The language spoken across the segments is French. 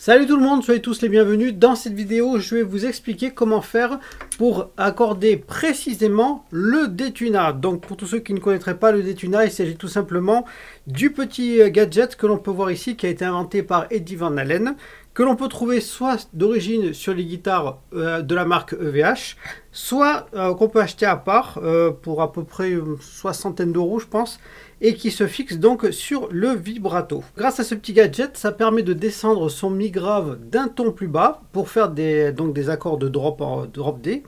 Salut tout le monde, soyez tous les bienvenus. Dans cette vidéo, je vais vous expliquer comment faire pour accorder précisément le détuna. Donc pour tous ceux qui ne connaîtraient pas le détuna, il s'agit tout simplement du petit gadget que l'on peut voir ici, qui a été inventé par Eddie Van Halen, que l'on peut trouver soit d'origine sur les guitares de la marque EVH, soit qu'on peut acheter à part pour à peu près une soixantaine d'euros je pense, et qui se fixe donc sur le vibrato. Grâce à ce petit gadget, ça permet de descendre son mi grave d'un ton plus bas pour faire des accords de drop D,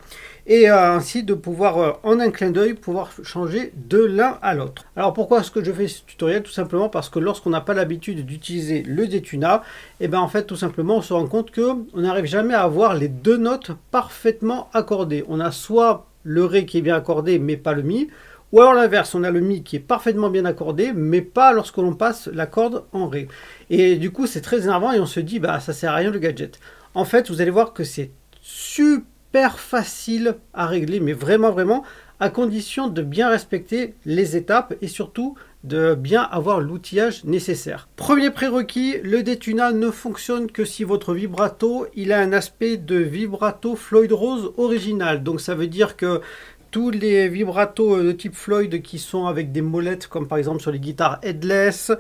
et ainsi de pouvoir en un clin d'œil pouvoir changer de l'un à l'autre. Alors pourquoi est-ce que je fais ce tutoriel? Tout simplement parce que lorsqu'on n'a pas l'habitude d'utiliser le détuna, et bien en fait tout simplement on se rend compte que on n'arrive jamais à avoir les deux notes parfaitement accordées. On a soit le ré qui est bien accordé mais pas le mi, ou alors l'inverse, on a le mi qui est parfaitement bien accordé, mais pas lorsque l'on passe la corde en ré. Et du coup, c'est très énervant et on se dit, bah ça sert à rien le gadget. En fait, vous allez voir que c'est super facile à régler, mais vraiment, à condition de bien respecter les étapes et surtout de bien avoir l'outillage nécessaire. Premier prérequis, le détuna ne fonctionne que si votre vibrato, il a un aspect de vibrato Floyd Rose original. Donc ça veut dire que tous les vibratos de type Floyd qui sont avec des molettes, comme par exemple sur les guitares headless,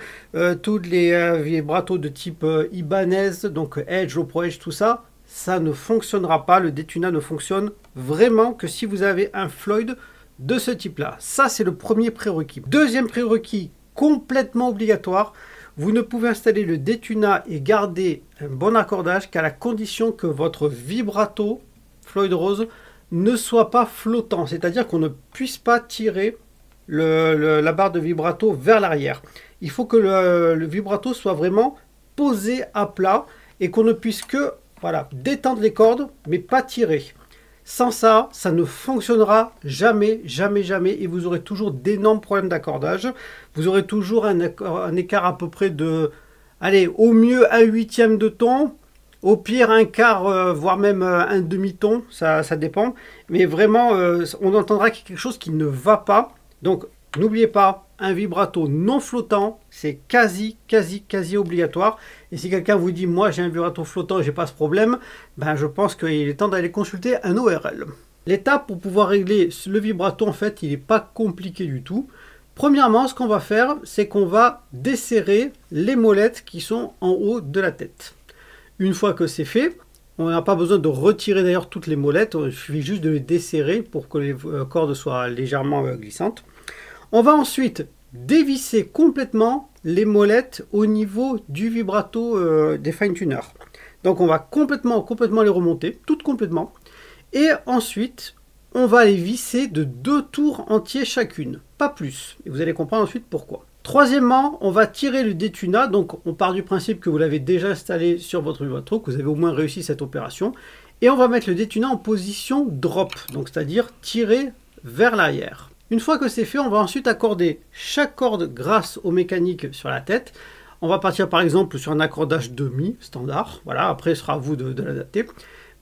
tous les vibratos de type Ibanez, donc Edge, Low Pro Edge, tout ça, ça ne fonctionnera pas. Le détuna ne fonctionne vraiment que si vous avez un Floyd de ce type-là. Ça, c'est le premier prérequis. Deuxième prérequis, complètement obligatoire, vous ne pouvez installer le détuna et garder un bon accordage qu'à la condition que votre vibrato Floyd Rose ne soit pas flottant, c'est-à-dire qu'on ne puisse pas tirer la barre de vibrato vers l'arrière. Il faut que le vibrato soit vraiment posé à plat et qu'on ne puisse que détendre les cordes, mais pas tirer. Sans ça, ça ne fonctionnera jamais, et vous aurez toujours d'énormes problèmes d'accordage. Vous aurez toujours un écart à peu près de, allez, au mieux un huitième de ton, au pire un quart, voire même un demi-ton, ça dépend. Mais vraiment, on entendra qu'il y a quelque chose qui ne va pas. Donc n'oubliez pas, un vibrato non flottant, c'est quasi obligatoire. Et si quelqu'un vous dit, moi j'ai un vibrato flottant et j'ai pas ce problème, ben je pense qu'il est temps d'aller consulter un ORL. L'étape pour pouvoir régler le vibrato, en fait, il n'est pas compliqué du tout. Premièrement, ce qu'on va faire, c'est qu'on va desserrer les molettes qui sont en haut de la tête. Une fois que c'est fait, on n'a pas besoin de retirer d'ailleurs toutes les molettes, il suffit juste de les desserrer pour que les cordes soient légèrement glissantes. On va ensuite dévisser complètement les molettes au niveau du vibrato des fine tuners. Donc on va complètement les remonter, toutes complètement. Et ensuite, on va les visser de 2 tours entiers chacune, pas plus. Et vous allez comprendre ensuite pourquoi. Troisièmement, on va tirer le détuna, donc on part du principe que vous l'avez déjà installé sur votre vibrato, que vous avez au moins réussi cette opération, et on va mettre le détuna en position drop, donc c'est-à-dire tirer vers l'arrière. Une fois que c'est fait, on va ensuite accorder chaque corde grâce aux mécaniques sur la tête. On va partir par exemple sur un accordage de mi standard, voilà, après ce sera à vous de l'adapter.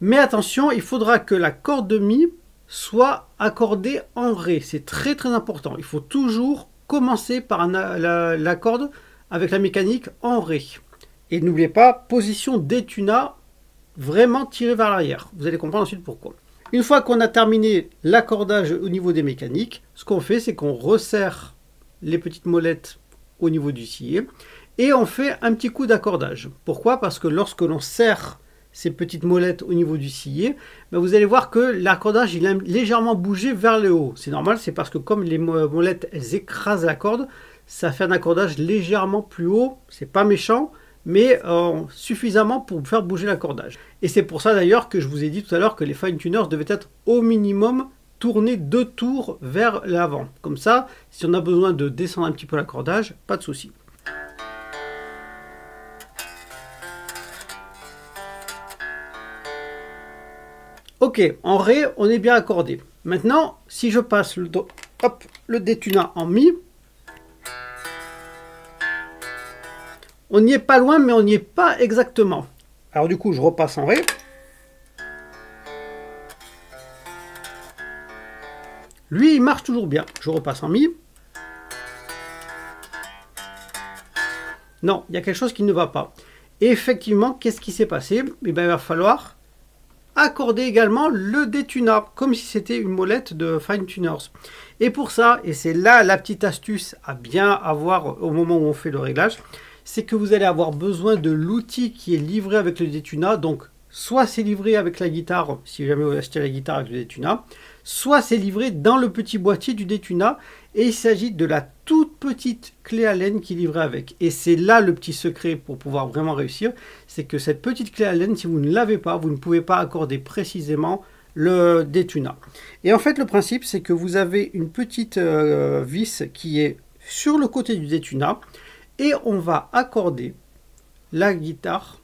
Mais attention, il faudra que la corde de mi soit accordée en ré, c'est très important, il faut toujours commencer par la corde avec la mécanique en ré. Et n'oubliez pas, position détuna, vraiment tiré vers l'arrière. Vous allez comprendre ensuite pourquoi. Une fois qu'on a terminé l'accordage au niveau des mécaniques, ce qu'on fait, c'est qu'on resserre les petites molettes au niveau du sillet et on fait un petit coup d'accordage. Pourquoi? Parce que lorsque l'on serre ces petites molettes au niveau du sillet, ben vous allez voir que l'accordage il a légèrement bougé vers le haut. C'est normal, c'est parce que comme les molettes elles écrasent la corde, ça fait un accordage légèrement plus haut. C'est pas méchant, mais suffisamment pour faire bouger l'accordage. Et c'est pour ça d'ailleurs que je vous ai dit tout à l'heure que les fine tuners devaient être au minimum tournés 2 tours vers l'avant. Comme ça, si on a besoin de descendre un petit peu l'accordage, pas de souci. Ok, en ré, on est bien accordé. Maintenant, si je passe le détuna en mi, on n'y est pas loin, mais on n'y est pas exactement. Alors du coup, je repasse en ré. Lui, il marche toujours bien. Je repasse en mi. Non, il y a quelque chose qui ne va pas. Et effectivement, qu'est-ce qui s'est passé? Eh bien, il va falloir accorder également le détuna, comme si c'était une molette de fine tuners. Et pour ça, et c'est là la petite astuce à bien avoir au moment où on fait le réglage, c'est que vous allez avoir besoin de l'outil qui est livré avec le détuna. Donc, soit c'est livré avec la guitare, si jamais vous achetez la guitare avec le détuna, soit c'est livré dans le petit boîtier du détuna, et il s'agit de la toute petite clé Allen qui est livrée avec. Et c'est là le petit secret pour pouvoir vraiment réussir, c'est que cette petite clé Allen, si vous ne l'avez pas, vous ne pouvez pas accorder précisément le détuna. Et en fait, le principe, c'est que vous avez une petite vis qui est sur le côté du détuna, et on va accorder la guitare,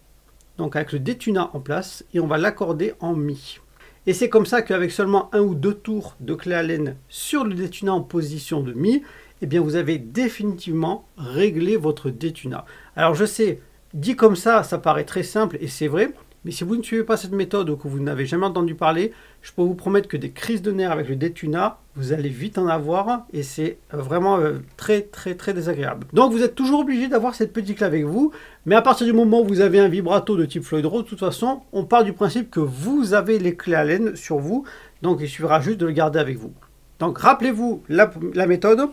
donc avec le détuna en place, et on va l'accorder en mi. Et c'est comme ça qu'avec seulement 1 ou 2 tours de clé Allen sur le détuna en position de mi, eh bien vous avez définitivement réglé votre détuna. Alors je sais, dit comme ça paraît très simple, et c'est vrai, mais si vous ne suivez pas cette méthode ou que vous n'avez jamais entendu parler, je peux vous promettre que des crises de nerfs avec le détuna, vous allez vite en avoir, et c'est vraiment très désagréable. Donc vous êtes toujours obligé d'avoir cette petite clé avec vous, mais à partir du moment où vous avez un vibrato de type Floyd Rose, de toute façon, on part du principe que vous avez les clés Allen sur vous, donc il suffira juste de le garder avec vous. Donc rappelez-vous la méthode,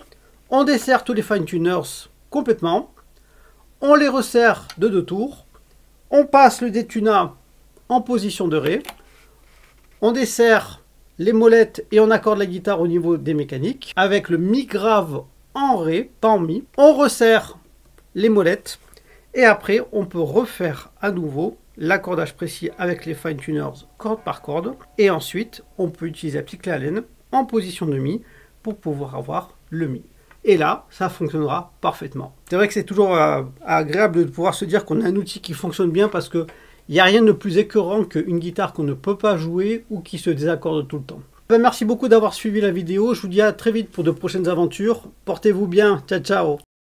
on dessert tous les fine tuners complètement, on les resserre de 2 tours, on passe le détuna en position de Ré, on dessert les molettes et on accorde la guitare au niveau des mécaniques avec le mi grave en Ré, pas en mi. On resserre les molettes et après on peut refaire à nouveau l'accordage précis avec les fine tuners corde par corde, et ensuite on peut utiliser la petite clé Allen en position de mi pour pouvoir avoir le mi. Et là, ça fonctionnera parfaitement. C'est vrai que c'est toujours agréable de pouvoir se dire qu'on a un outil qui fonctionne bien, parce que il n'y a rien de plus écœurant qu'une guitare qu'on ne peut pas jouer ou qui se désaccorde tout le temps. Merci beaucoup d'avoir suivi la vidéo. Je vous dis à très vite pour de prochaines aventures. Portez-vous bien. Ciao, ciao.